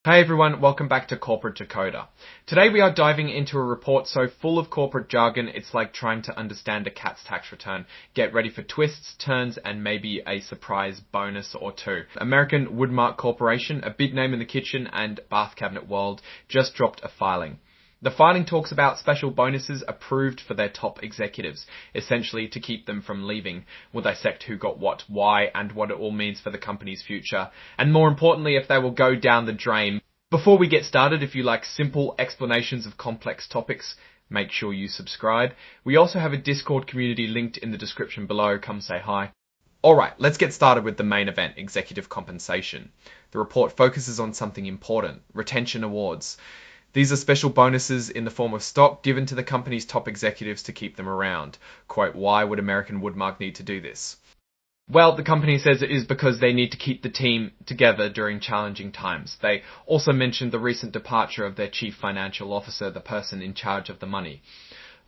Hey everyone, welcome back to Corporate Decoder. Today we are diving into a report so full of corporate jargon it's like trying to understand a cat's tax return. Get ready for twists, turns, and maybe a surprise bonus or two. American Woodmark Corporation, a big name in the kitchen and bath cabinet world, just dropped a filing. The filing talks about special bonuses approved for their top executives, essentially to keep them from leaving. We'll dissect who got what, why, and what it all means for the company's future, and more importantly, if they will go down the drain. Before we get started, if you like simple explanations of complex topics, make sure you subscribe. We also have a Discord community linked in the description below. Come say hi. Alright, let's get started with the main event, executive compensation. The report focuses on something important, retention awards. These are special bonuses in the form of stock given to the company's top executives to keep them around. Quote, why would American Woodmark need to do this? Well, the company says it is because they need to keep the team together during challenging times. They also mentioned the recent departure of their chief financial officer, the person in charge of the money.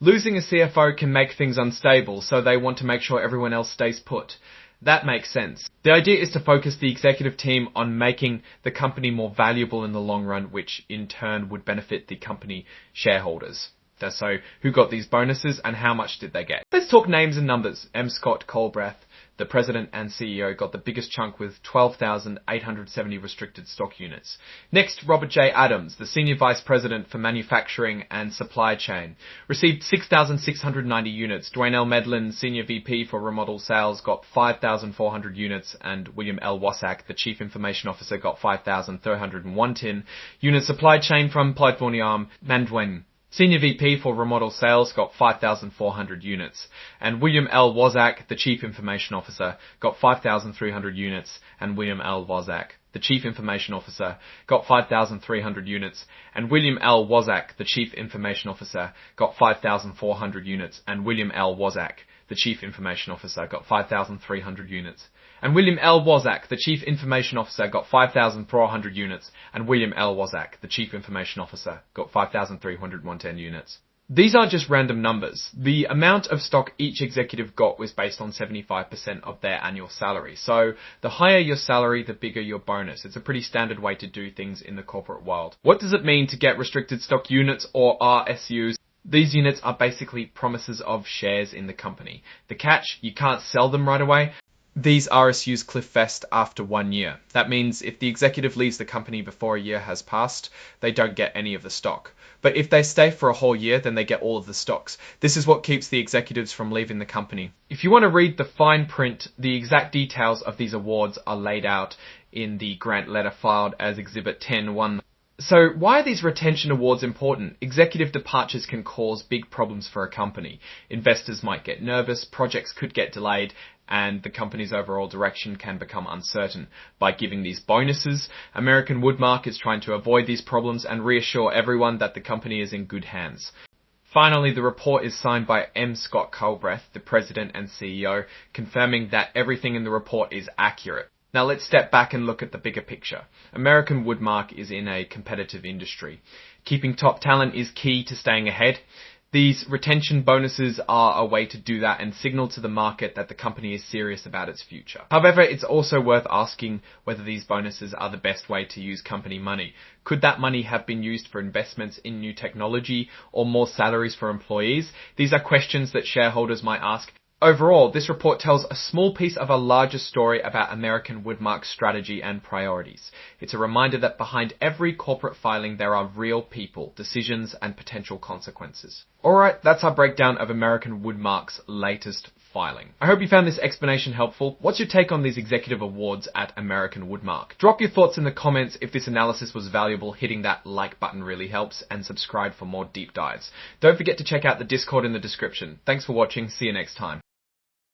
Losing a CFO can make things unstable, so they want to make sure everyone else stays put. That makes sense. The idea is to focus the executive team on making the company more valuable in the long run, which in turn would benefit the company shareholders. So, who got these bonuses and how much did they get? Let's talk names and numbers. M. Scott Colbrath, the president and CEO, got the biggest chunk with 12,870 restricted stock units. Next, Robert J. Adams, the senior vice president for manufacturing and supply chain, received 6,690 units. Dwayne L. Medlin, senior VP for remodel sales, got 5,400 units, and William L. Wasak, the chief information officer, got 5,301 units. Supply chain from Plaidvoniarm, Mandwen, senior VP for remodel sales, got 5,400 units, and William L. Wozak, the chief information officer, got 5,300 units, and William L. Wozak, the chief information officer, got 5,300 units, and William L. Wozak, the chief information officer, got 5,400 units, and William L. Wozak, the chief information officer, got 5,300 units. And William L. Wozak, the Chief Information Officer, got 5,400 units, and William L. Wozak, the Chief Information Officer, got 5,310 units. These aren't just random numbers. The amount of stock each executive got was based on 75% of their annual salary. So the higher your salary, the bigger your bonus. It's a pretty standard way to do things in the corporate world. What does it mean to get restricted stock units or RSUs? These units are basically promises of shares in the company. The catch, you can't sell them right away. These RSUs cliff vest after 1 year. That means if the executive leaves the company before a year has passed, they don't get any of the stock. But if they stay for a whole year, then they get all of the stocks. This is what keeps the executives from leaving the company. If you want to read the fine print, the exact details of these awards are laid out in the grant letter filed as Exhibit 10-1. So why are these retention awards important? Executive departures can cause big problems for a company. Investors might get nervous, projects could get delayed, and the company's overall direction can become uncertain. By giving these bonuses, American Woodmark is trying to avoid these problems and reassure everyone that the company is in good hands. Finally, the report is signed by M. Scott Colbrath, the president and CEO, confirming that everything in the report is accurate. Now let's step back and look at the bigger picture. American Woodmark is in a competitive industry. Keeping top talent is key to staying ahead. These retention bonuses are a way to do that and signal to the market that the company is serious about its future. However, it's also worth asking whether these bonuses are the best way to use company money. Could that money have been used for investments in new technology or more salaries for employees? These are questions that shareholders might ask. Overall, this report tells a small piece of a larger story about American Woodmark's strategy and priorities. It's a reminder that behind every corporate filing there are real people, decisions, and potential consequences. Alright, that's our breakdown of American Woodmark's latest filing. I hope you found this explanation helpful. What's your take on these executive awards at American Woodmark? Drop your thoughts in the comments. If this analysis was valuable, hitting that like button really helps, and subscribe for more deep dives. Don't forget to check out the Discord in the description. Thanks for watching. See you next time.